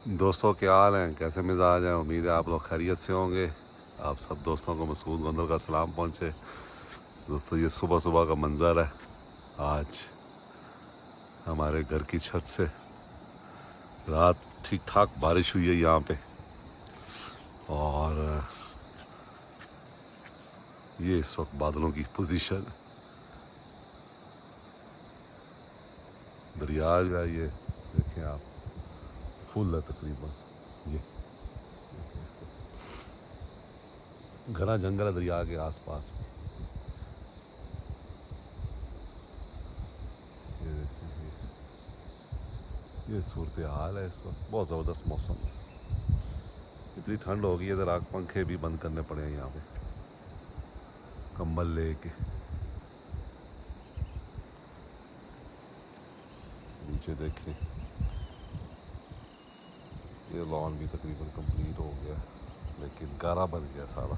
दोस्तों क्या हाल हैं, कैसे मिजाज हैं। उम्मीद है आप लोग खैरियत से होंगे। आप सब दोस्तों को मसूद गोंदल का सलाम पहुँचे। दोस्तों ये सुबह सुबह का मंज़र है। आज हमारे घर की छत से रात ठीक ठाक बारिश हुई है यहाँ पे, और ये इस वक्त बादलों की पोजीशन है। दरिया जो है ये देखें आप, फुल है तकरीबन। ये घना जंगल है दरिया के आसपास में। ये देखिए, ये सूरत हाल है इस वक्त। बहुत ज़बरदस्त मौसम है। इतनी ठंड हो गई है, इधर आग पंखे भी बंद करने पड़े हैं यहाँ पे, कंबल लेके। नीचे देखिए, ये लॉन भी तकरीबन कंप्लीट हो गया, लेकिन गारा बन गया सारा।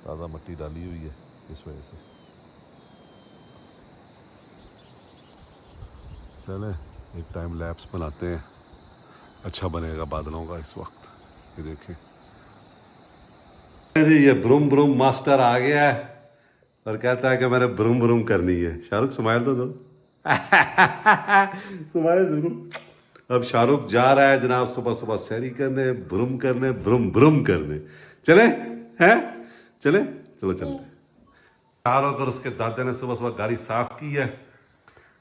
ताज़ा मिट्टी डाली हुई है इस वजह से। चलें एक टाइम लैप्स बनाते हैं, अच्छा बनेगा बादलों का इस वक्त। ये देखें जी, ये ब्रूम ब्रूम मास्टर आ गया है और कहता है कि मैंने ब्रूम ब्रूम करनी है। शाहरुख स्माइल तो दो। स्माइल बिल्कुल। अब शाहरुख जा रहा है जनाब सुबह सुबह सैरी करने, ब्रूम करने, ब्रूम ब्रूम करने। चले हैं, चले, चलो चलते। शाहरुख और उसके दादे ने सुबह सुबह गाड़ी साफ की है।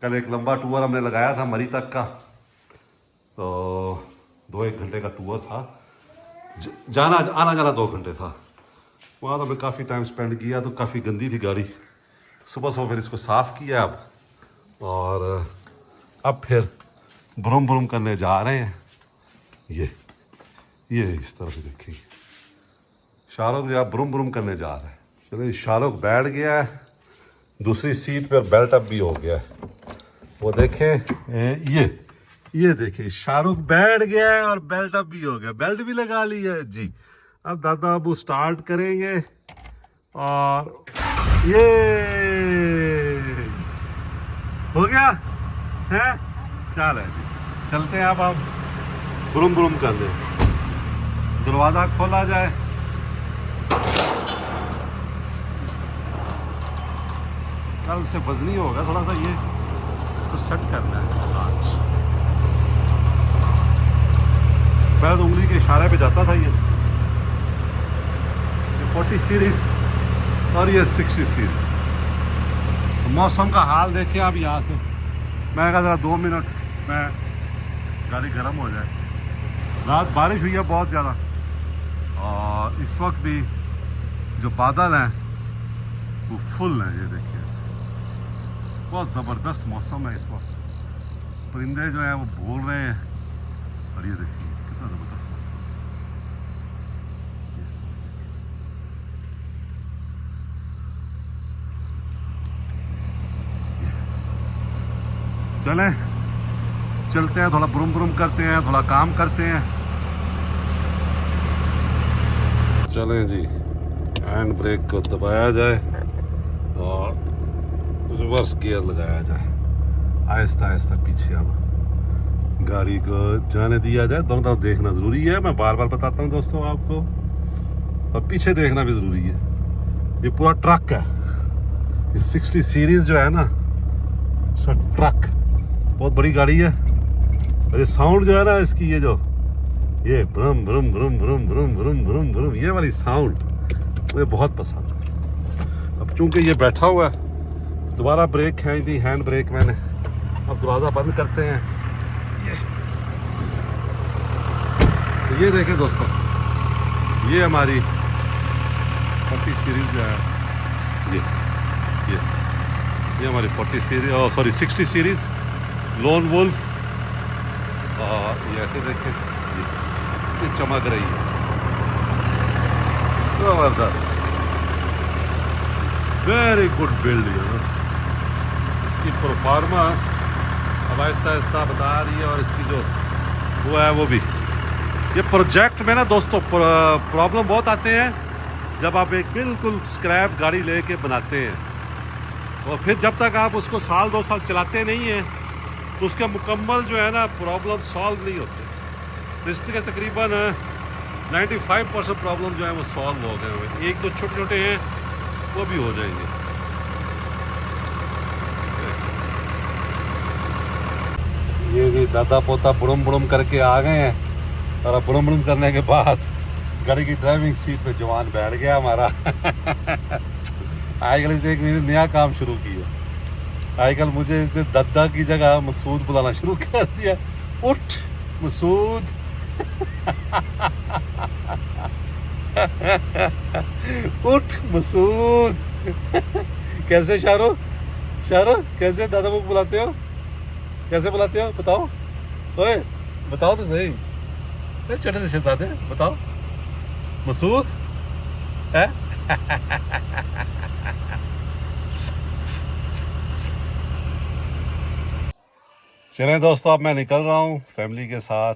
कल एक लंबा टूर हमने लगाया था मरी तक का, तो 2-1 घंटे का टूर था। जाना आना जाना 2 घंटे था। वहाँ तो हमने काफ़ी टाइम स्पेंड किया, तो काफ़ी गंदी थी गाड़ी। सुबह सुबह फिर इसको साफ़ किया अब, और अब फिर ब्रूम ब्रूम करने जा रहे हैं। ये इस तरह से देखिए, शाहरुख जो ब्रूम ब्रूम करने जा रहा है। चलिए, शाहरुख बैठ गया है दूसरी सीट पर, बेल्ट अप भी हो गया है। वो देखें, ये देखिए, शाहरुख बैठ गया है और बेल्ट अप भी हो गया, बेल्ट भी लगा ली है जी। अब दादा अबू स्टार्ट करेंगे, और ये हो गया है। चल है जी, चलते हैं अब हम ब्रूम ब्रूम करने। दरवाज़ा खोला जाए। कल से वजनी होगा थोड़ा सा, ये इसको सेट करना है आज। पहले तो उंगली के इशारे पे जाता था ये 40 सीरीज और ये 60 सीरीज। मौसम का हाल देखिए आप यहाँ से। मैं कहा ज़रा 2 मिनट में गाड़ी गर्म हो जाए। रात बारिश हुई है बहुत ज़्यादा, और इस वक्त भी जो बादल हैं वो फुल हैं। ये देखिए, बहुत ज़बरदस्त मौसम है इस वक्त। परिंदे जो हैं वो बोल रहे हैं, और ये देखिए कितना ज़बरदस्त मौसम है। इस तरह देखिए, चलें चलते हैं, थोड़ा ब्रूम ब्रूम करते हैं, थोड़ा काम करते हैं। चलें जी, हैंड ब्रेक को दबाया जाए और रिवर्स गियर लगाया जाए। आहिस्ता आहिस्ता पीछे आना, गाड़ी को जाने दिया जाए। दोनों तरफ देखना ज़रूरी है, मैं बार बार बताता हूँ दोस्तों आपको, और पीछे देखना भी ज़रूरी है। ये पूरा ट्रक है, ये 60 सीरीज जो है ना, ट्रक बहुत बड़ी गाड़ी है। और ये साउंड जो है ना इसकी, ये ब्रम ब्रम ब्रम ब्रम ब्रम ब्रम ब्रम ब्रम, ये वाली साउंड मुझे बहुत पसंद है। अब चूंकि ये बैठा हुआ है, दोबारा ब्रेक खींच दी, हैंड ब्रेक मैंने। अब दरवाज़ा बंद करते हैं। तो ये देखें दोस्तों, ये हमारी 40 सीरीज जो है, ये हमारी 40 series, sorry 60 series lone wolf. और ये ऐसे देखें, ये चमक रही है, ज़बरदस्त, वेरी गुड बिल्ड। इसकी परफॉर्मेंस अब आहिस्ता आहिस्ता बता रही है, और इसकी जो वो है वो भी। ये प्रोजेक्ट में ना दोस्तों प्रॉब्लम बहुत आते हैं जब आप एक बिल्कुल स्क्रैप गाड़ी लेके बनाते हैं, और फिर जब तक आप उसको 1-2 साल चलाते नहीं हैं तो उसके मुकम्मल जो है ना प्रॉब्लम सॉल्व नहीं होते। तो इसके तकरीबन 95% प्रॉब्लम जो है वो सॉल्व हो गए हुए। एक दो छोटे छोटे हैं वो भी हो जाएंगे। ये जी दादा पोता बुड़म बुड़म करके आ गए हैं और अब बुड़म बुड़म करने के बाद गाड़ी की ड्राइविंग सीट पे जवान बैठ गया हमारा। आजकल से एक नया काम शुरू किया। आजकल मुझे इसने दादा की जगह मसूद बुलाना शुरू कर दिया। उठ मसूद। उठ मसूद। कैसे शाहरुख? शाहरुख कैसे दादा को बुलाते हो? कैसे बुलाते हो बताओ? ओए बताओ तो सही। छोटे से शहजादे बताओ। मसूद है? चलें दोस्तों, अब मैं निकल रहा हूँ फैमिली के साथ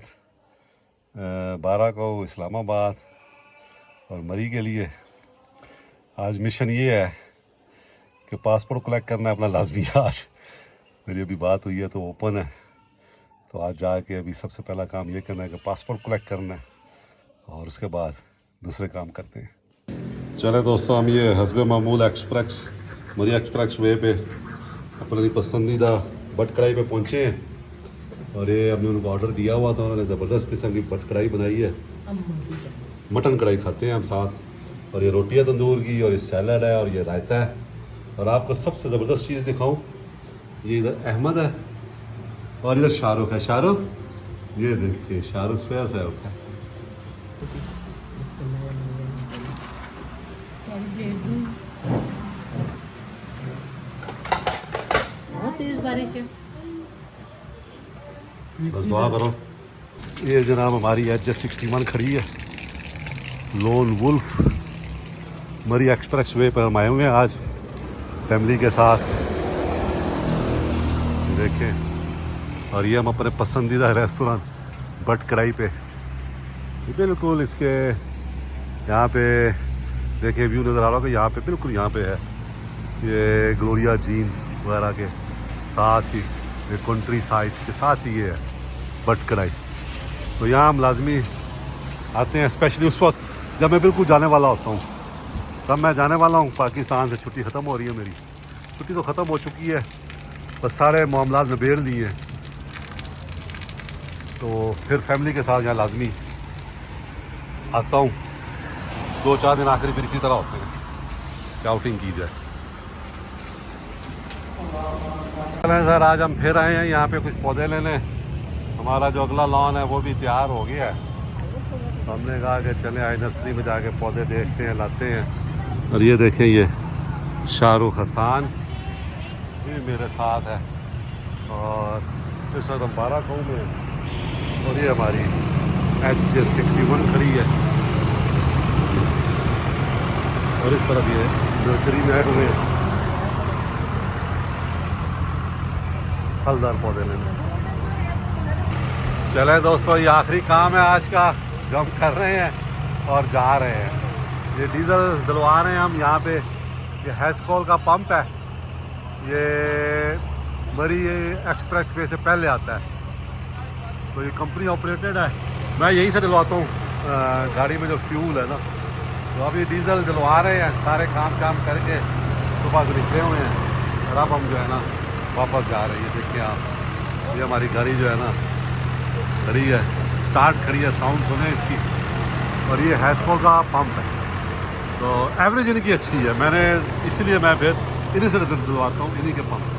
12 को इस्लामाबाद और मरी के लिए। आज मिशन ये है कि पासपोर्ट कलेक्ट करना है अपना लाजमी। आज मेरी अभी बात हुई है तो ओपन है, तो आज जाके अभी सबसे पहला काम ये करना है कि पासपोर्ट कलेक्ट करना है और उसके बाद दूसरे काम करते हैं। चले दोस्तों, हम ये हस्बे मामूल एक्सप्रेस मरी एक्सप्रेस वे पे अपनी पसंदीदा बट कढ़ाई पे पहुँचे हैं और ये हमने उनको ऑर्डर दिया हुआ था। उन्होंने ज़बरदस्त किस्म की बट कढ़ाई बनाई है। मटन कढ़ाई खाते हैं हम साथ, और ये रोटियां तंदूर की, और ये सैलड है, और ये रायता है। और आपको सबसे ज़बरदस्त चीज़ दिखाऊं, ये इधर अहमद है और इधर शाहरुख है। शाहरुख ये देखिए, शाहरुख सैर से उठा है। बारिश है। बस दुआ करो। ये जनाब हमारी HJ61 खड़ी है, लोन वुल्फ मरी एक्सप्रेस वे पर हम आए हुए हैं आज फैमिली के साथ। देखें, और ये हम अपने पसंदीदा रेस्टोरेंट बट कढ़ाई पे बिल्कुल इसके यहाँ पे देखें व्यू नज़र आ रहा होगा। यहाँ पे बिल्कुल यहाँ पे है ये ग्लोरिया जीन्स वगैरह के साथ ही ये कंट्री साइड के साथ ही ये है बट कढ़ाई। तो यहाँ हम लाजमी आते हैं, स्पेशली उस वक्त जब मैं बिल्कुल जाने वाला होता हूँ। तब मैं जाने वाला हूँ पाकिस्तान से, छुट्टी ख़त्म हो रही है मेरी। छुट्टी तो ख़त्म हो चुकी है, बस सारे मामलात निबेड़ लिए हैं। तो फिर फैमिली के साथ यहाँ लाजमी आता हूँ। 2-4 दिन आखिरी फिर इसी तरह होते हैं कि आउटिंग की जाए। सर आज हम फिर आए हैं यहाँ पे कुछ पौधे लेने। हमारा जो अगला लॉन है वो भी तैयार हो गया है, तो हमने कहा कि चलें आज नर्सरी में जाके पौधे देखते हैं, लाते हैं। और ये देखें, ये शाहरुख हसन भी मेरे साथ है और इस वक्त हम 12 गाँव में। और ये हमारी HJ61 खड़ी है और इस तरफ ये नर्सरी में आए हुए हैं फलदार पौधे लेने। चले दोस्तों, ये आखिरी काम है आज का जो हम कर रहे हैं और जा रहे हैं। ये डीजल डलवा रहे हैं हम यहाँ पे। ये हैस्कॉल का पंप है, ये मरी एक्सप्रेस वे से पहले आता है, तो ये कंपनी ऑपरेटेड है। मैं यहीं से डलवाता हूँ गाड़ी में जो फ्यूल है ना। तो अभी डीजल डलवा रहे हैं, सारे काम शाम करके सुबह से निकले हुए हैं और अब हम जो है ना वापस जा रहे हैं। देखिए आप, ये हमारी गाड़ी जो है ना खड़ी है, स्टार्ट खड़ी है, साउंड सुने इसकी। और ये हैस्कॉल का पंप है, तो एवरेज इनकी अच्छी है। मैंने इसीलिए मैं फिर इन्हीं से डलवाता हूँ, इन्हीं के पंप से।